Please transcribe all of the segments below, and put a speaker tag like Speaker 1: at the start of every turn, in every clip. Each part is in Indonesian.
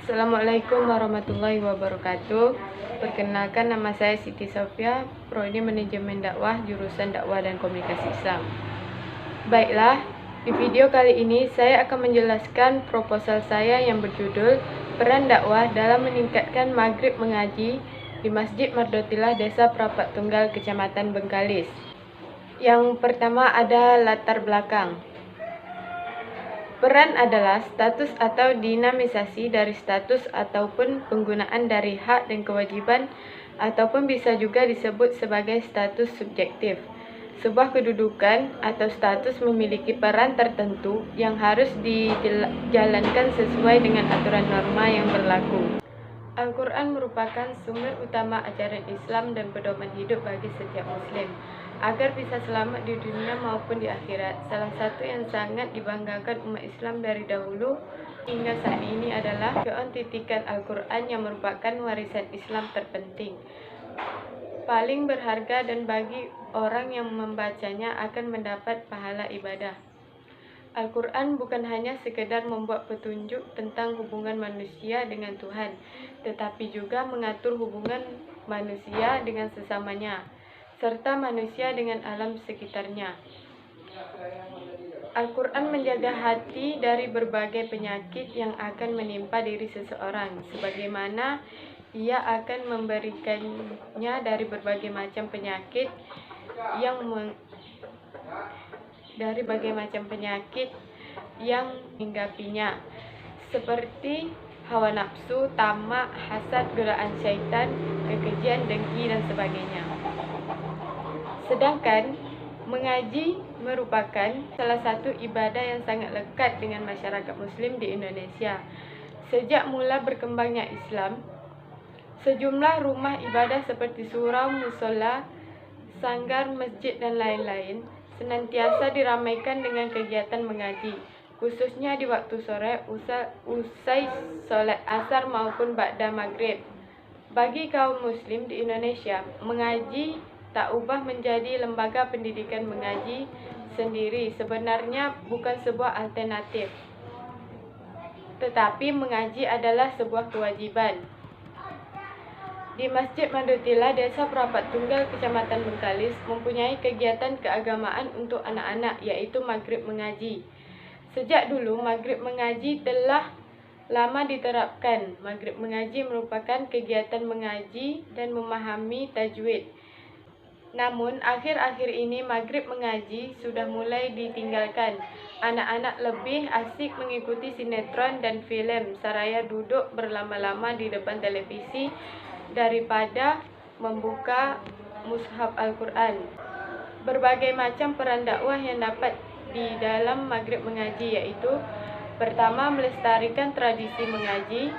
Speaker 1: Assalamualaikum warahmatullahi wabarakatuh. Perkenalkan, nama saya Siti Sofia, Prodi Manajemen Dakwah, jurusan Dakwah dan Komunikasi Islam. Baiklah, di video kali ini saya akan menjelaskan proposal saya yang berjudul Peran Dakwah dalam Meningkatkan Maghrib Mengaji di Masjid Mardotilah, Desa Prapat Tunggal, Kecamatan Bengkalis. Yang pertama ada latar belakang. Peran adalah status atau dinamisasi dari status ataupun penggunaan dari hak dan kewajiban, ataupun bisa juga disebut sebagai status subjektif. Sebuah kedudukan atau status memiliki peran tertentu yang harus dijalankan sesuai dengan aturan norma yang berlaku. Al-Quran merupakan sumber utama ajaran Islam dan pedoman hidup bagi setiap Muslim, agar bisa selamat di dunia maupun di akhirat. Salah satu yang sangat dibanggakan umat Islam dari dahulu hingga saat ini adalah keautentikan Al-Quran yang merupakan warisan Islam terpenting, paling berharga, dan bagi orang yang membacanya akan mendapat pahala ibadah. Al-Quran bukan hanya sekedar membuat petunjuk tentang hubungan manusia dengan Tuhan, tetapi juga mengatur hubungan manusia dengan sesamanya, serta manusia dengan alam sekitarnya. Al-Quran menjaga hati dari berbagai penyakit yang akan menimpa diri seseorang, sebagaimana ia akan memberikannya dari berbagai macam penyakit yang menghinggapinya, seperti hawa nafsu, tamak, hasad, godaan syaitan, kekejian, dengki, dan sebagainya. Sedangkan mengaji merupakan salah satu ibadah yang sangat lekat dengan masyarakat Muslim di Indonesia. Sejak mula berkembangnya Islam, sejumlah rumah ibadah seperti surau, musola, sanggar, masjid, dan lain-lain senantiasa diramaikan dengan kegiatan mengaji, khususnya di waktu sore usai sholat asar maupun ba'da maghrib. Bagi kaum Muslim di Indonesia, mengaji tak ubah menjadi lembaga pendidikan mengaji sendiri sebenarnya bukan sebuah alternatif, tetapi mengaji adalah sebuah kewajiban. Di Masjid Mardotilah, Desa Prapat Tunggal, Kecamatan Bengkalis, mempunyai kegiatan keagamaan untuk anak-anak, yaitu maghrib mengaji. Sejak dulu, maghrib mengaji telah lama diterapkan. Maghrib mengaji merupakan kegiatan mengaji dan memahami tajwid. Namun, akhir-akhir ini maghrib mengaji sudah mulai ditinggalkan. Anak-anak lebih asik mengikuti sinetron dan film, saraya duduk berlama-lama di depan televisi daripada membuka mushaf Al-Quran. Berbagai macam peran dakwah yang dapat di dalam maghrib mengaji, yaitu pertama, melestarikan tradisi mengaji,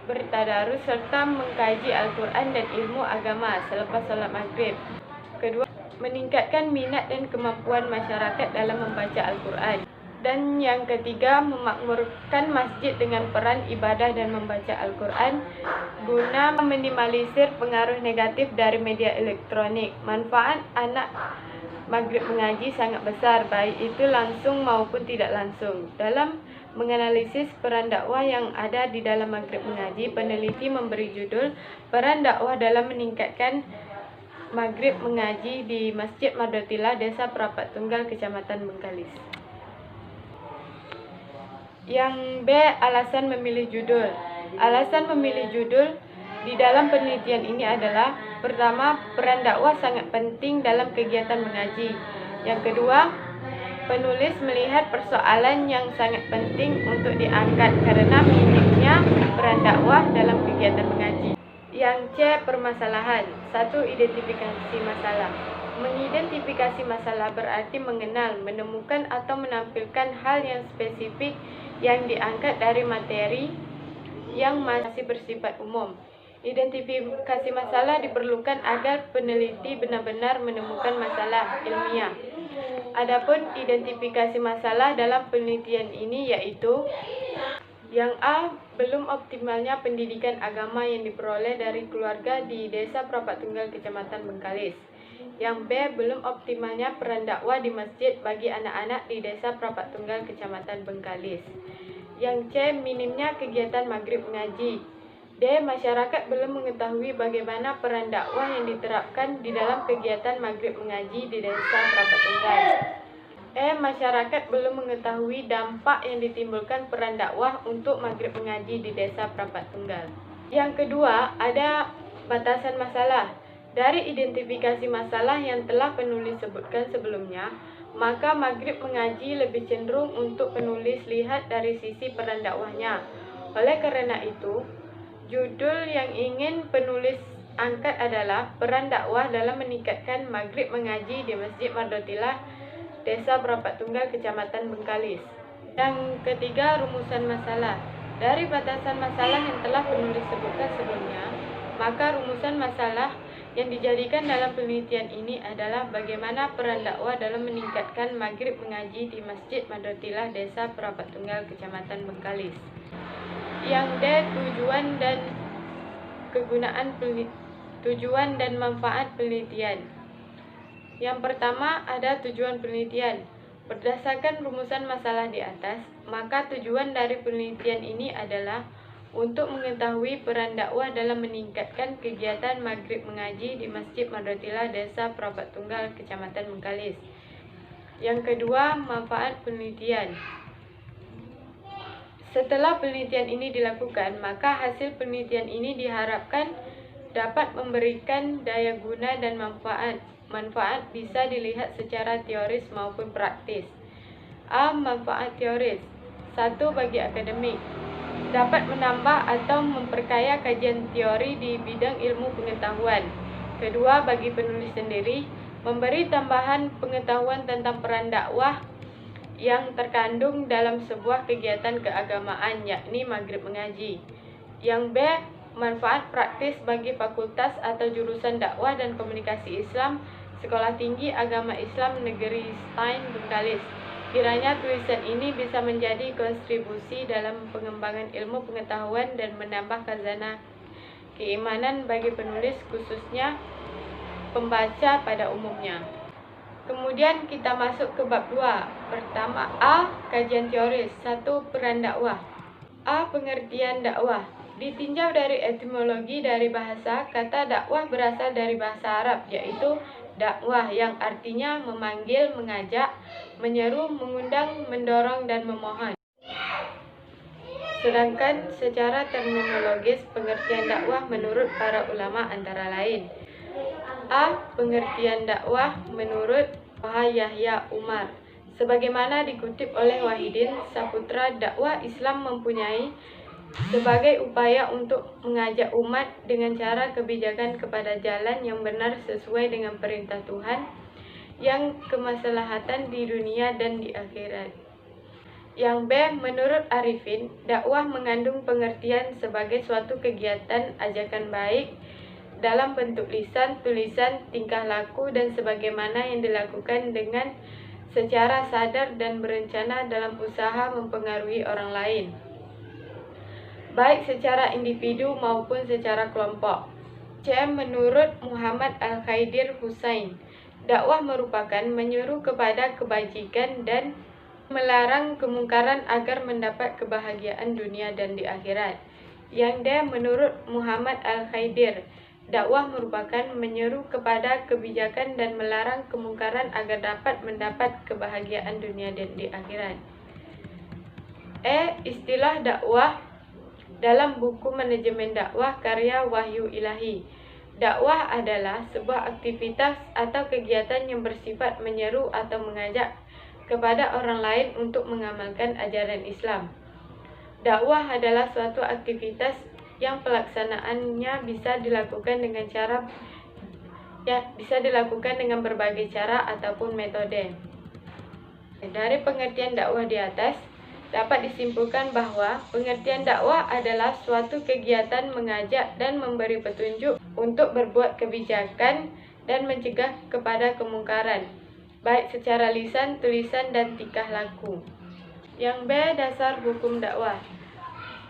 Speaker 1: bertadarus, serta mengkaji Al-Quran dan ilmu agama selepas sholat maghrib. Kedua, meningkatkan minat dan kemampuan masyarakat dalam membaca Al-Quran. Dan yang ketiga, memakmurkan masjid dengan peran ibadah dan membaca Al-Quran guna meminimalisir pengaruh negatif dari media elektronik. Manfaat anak maghrib mengaji sangat besar, baik itu langsung maupun tidak langsung. Dalam menganalisis peran dakwah yang ada di dalam maghrib mengaji, peneliti memberi judul Peran Dakwah dalam Meningkatkan Maghrib Mengaji di Masjid Mardotilah, Desa Prapat Tunggal, Kecamatan Bengkalis. Yang B, alasan memilih judul. Alasan memilih judul di dalam penelitian ini adalah: pertama, peran dakwah sangat penting dalam kegiatan mengaji. Yang kedua, penulis melihat persoalan yang sangat penting untuk diangkat karena minimnya peran dakwah dalam kegiatan mengaji. Yang C, permasalahan. 1. Identifikasi masalah. Mengidentifikasi masalah berarti mengenal, menemukan, atau menampilkan hal yang spesifik yang diangkat dari materi yang masih bersifat umum. Identifikasi masalah diperlukan agar peneliti benar-benar menemukan masalah ilmiah. Adapun identifikasi masalah dalam penelitian ini yaitu: yang A, belum optimalnya pendidikan agama yang diperoleh dari keluarga di Desa Prapat Tunggal, Kecamatan Bengkalis. Yang B, belum optimalnya peran dakwah di masjid bagi anak-anak di Desa Prapat Tunggal, Kecamatan Bengkalis. Yang C. Minimnya kegiatan maghrib mengaji. D. Masyarakat belum mengetahui bagaimana peran dakwah yang diterapkan di dalam kegiatan maghrib mengaji di desa Prapat Tunggal. E. Masyarakat belum mengetahui dampak yang ditimbulkan peran dakwah untuk maghrib mengaji di desa Prapat Tunggal. Yang kedua, ada batasan masalah. Dari identifikasi masalah yang telah penulis sebutkan sebelumnya, maka maghrib mengaji lebih cenderung untuk penulis lihat dari sisi peran dakwahnya. Oleh karena itu, judul yang ingin penulis angkat adalah peran dakwah dalam meningkatkan maghrib mengaji di Masjid Mardotilah, Desa Prapat Tunggal, Kecamatan Bengkalis. Yang ketiga, rumusan masalah. Dari batasan masalah yang telah penulis sebutkan sebelumnya, maka rumusan masalah yang dijadikan dalam penelitian ini adalah bagaimana peran dakwah dalam meningkatkan maghrib mengaji di Masjid Mardotilah, Desa Prapat Tunggal, Kecamatan Bengkalis. Yang D. Tujuan dan manfaat penelitian. Yang pertama, ada tujuan penelitian. Berdasarkan rumusan masalah di atas, maka tujuan dari penelitian ini adalah untuk mengetahui peran dakwah dalam meningkatkan kegiatan maghrib mengaji di Masjid Mardotilah, Desa Prapat Tunggal, Kecamatan Bengkalis. Yang kedua, manfaat penelitian. Setelah penelitian ini dilakukan, maka hasil penelitian ini diharapkan dapat memberikan daya guna dan manfaat. Manfaat bisa dilihat secara teoris maupun praktis. A. Manfaat teoris. 1. Bagi akademik, dapat menambah atau memperkaya kajian teori di bidang ilmu pengetahuan. Kedua, bagi penulis sendiri, memberi tambahan pengetahuan tentang peran dakwah yang terkandung dalam sebuah kegiatan keagamaan, yakni maghrib mengaji. Yang B. Manfaat praktis bagi fakultas atau jurusan dakwah dan komunikasi Islam Sekolah Tinggi Agama Islam Negeri Stein Bengkalis. Kiranya tulisan ini bisa menjadi kontribusi dalam pengembangan ilmu pengetahuan dan menambah khazanah keimanan bagi penulis, khususnya pembaca pada umumnya. Kemudian kita masuk ke bab 2. Pertama, A. Kajian teoris. 1. Peran dakwah. A. Pengertian dakwah. Ditinjau dari etimologi dari bahasa, kata dakwah berasal dari bahasa Arab, yaitu dakwah, yang artinya memanggil, mengajak, menyeru, mengundang, mendorong, dan memohon. Sedangkan secara terminologis, pengertian dakwah menurut para ulama antara lain: A. Pengertian dakwah menurut Yahya Umar. Sebagaimana dikutip oleh Wahidin Saputra, dakwah Islam mempunyai sebagai upaya untuk mengajak umat dengan cara kebijakan kepada jalan yang benar sesuai dengan perintah Tuhan yang kemaslahatan di dunia dan di akhirat. Yang B. Menurut Arifin, dakwah mengandung pengertian sebagai suatu kegiatan ajakan baik dalam bentuk lisan, tulisan, tingkah laku, dan sebagaimana yang dilakukan dengan secara sadar dan berencana dalam usaha mempengaruhi orang lain, baik secara individu maupun secara kelompok. C. Menurut Muhammad Al-Khaidir Husain, dakwah merupakan menyeru kepada kebajikan dan melarang kemungkaran agar mendapat kebahagiaan dunia dan di akhirat. Yang D. Menurut Muhammad Al-Khaidir, dakwah merupakan menyeru kepada kebijakan dan melarang kemungkaran agar dapat mendapat kebahagiaan dunia dan di akhirat. E. Istilah dakwah dalam buku Manajemen Dakwah karya Wahyu Ilahi. Dakwah adalah sebuah aktivitas atau kegiatan yang bersifat menyeru atau mengajak kepada orang lain untuk mengamalkan ajaran Islam. Dakwah adalah suatu aktivitas yang pelaksanaannya bisa dilakukan dengan berbagai cara ataupun metode. Dari pengertian dakwah di atas, dapat disimpulkan bahwa pengertian dakwah adalah suatu kegiatan mengajak dan memberi petunjuk untuk berbuat kebijakan dan mencegah kepada kemungkaran, baik secara lisan, tulisan, dan tingkah laku. Yang B. Dasar hukum dakwah.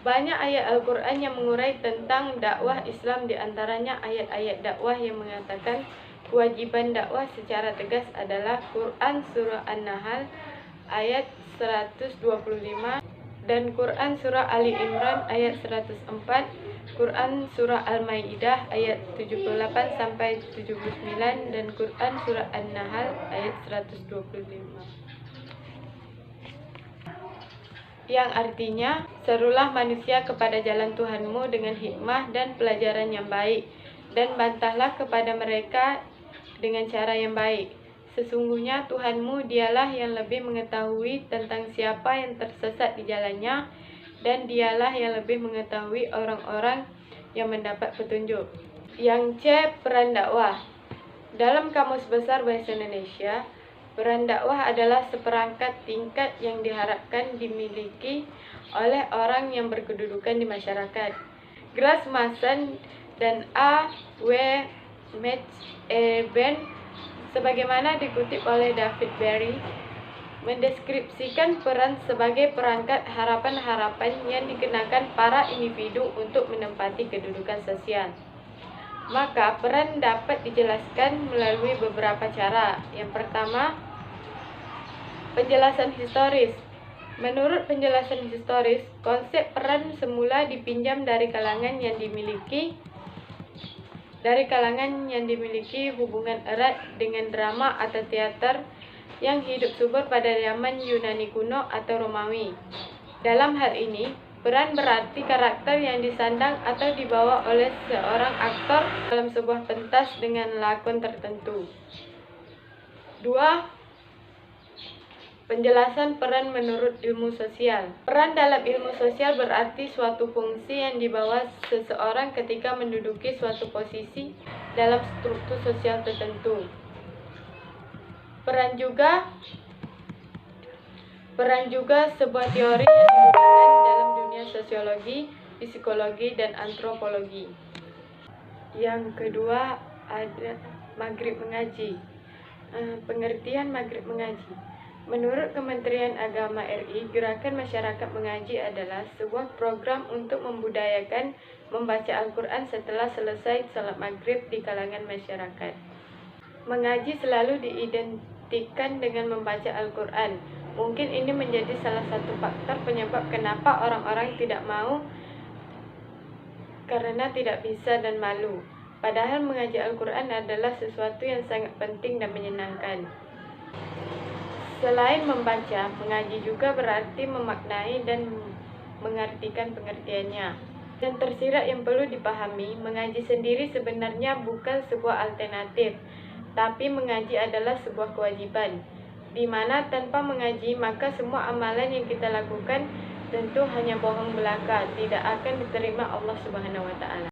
Speaker 1: Banyak ayat Al-Quran yang mengurai tentang dakwah Islam, diantaranya ayat-ayat dakwah yang mengatakan kewajiban dakwah secara tegas adalah Quran Surah An-Nahl ayat 125 dan Quran Surah Ali Imran ayat 104, Quran Surah Al-Maidah ayat 78 sampai 79, dan Quran Surah An-Nahl ayat 125. Yang artinya, serulah manusia kepada jalan Tuhanmu dengan hikmah dan pelajaran yang baik, dan bantahlah kepada mereka dengan cara yang baik. Sesungguhnya Tuhanmu dialah yang lebih mengetahui tentang siapa yang tersesat di jalannya, dan dialah yang lebih mengetahui orang-orang yang mendapat petunjuk. Yang C. Peran dakwah. Dalam Kamus Besar Bahasa Indonesia, peran dakwah adalah seperangkat tingkat yang diharapkan dimiliki oleh orang yang berkedudukan di masyarakat. Grasmassen dan A. W. Ben, sebagaimana dikutip oleh David Berry, mendeskripsikan peran sebagai perangkat harapan-harapan yang dikenakan para individu untuk menempati kedudukan sosial. Maka peran dapat dijelaskan melalui beberapa cara. Yang pertama, penjelasan historis. Menurut penjelasan historis, konsep peran semula dipinjam dari kalangan yang dimiliki hubungan erat dengan drama atau teater yang hidup subur pada zaman Yunani kuno atau Romawi. Dalam hal ini, peran berarti karakter yang disandang atau dibawa oleh seorang aktor dalam sebuah pentas dengan lakon tertentu. 2. Penjelasan peran menurut ilmu sosial. Peran dalam ilmu sosial berarti suatu fungsi yang dibawa seseorang ketika menduduki suatu posisi dalam struktur sosial tertentu. Peran juga sebuah teori yang digunakan dalam dunia sosiologi, psikologi, dan antropologi. Yang kedua ada maghrib mengaji. Pengertian maghrib mengaji. Menurut Kementerian Agama RI, Gerakan Masyarakat Mengaji adalah sebuah program untuk membudayakan membaca Al-Quran setelah selesai salat maghrib di kalangan masyarakat. Mengaji selalu diidentikan dengan membaca Al-Quran. Mungkin ini menjadi salah satu faktor penyebab kenapa orang-orang tidak mau karena tidak bisa dan malu. Padahal mengaji Al-Quran adalah sesuatu yang sangat penting dan menyenangkan. Selain membaca, mengaji juga berarti memaknai dan mengartikan pengertiannya. Dan tersirat yang perlu dipahami, mengaji sendiri sebenarnya bukan sebuah alternatif, tapi mengaji adalah sebuah kewajiban, di mana tanpa mengaji maka semua amalan yang kita lakukan tentu hanya bohong belaka, tidak akan diterima Allah Subhanahu wa Ta'ala.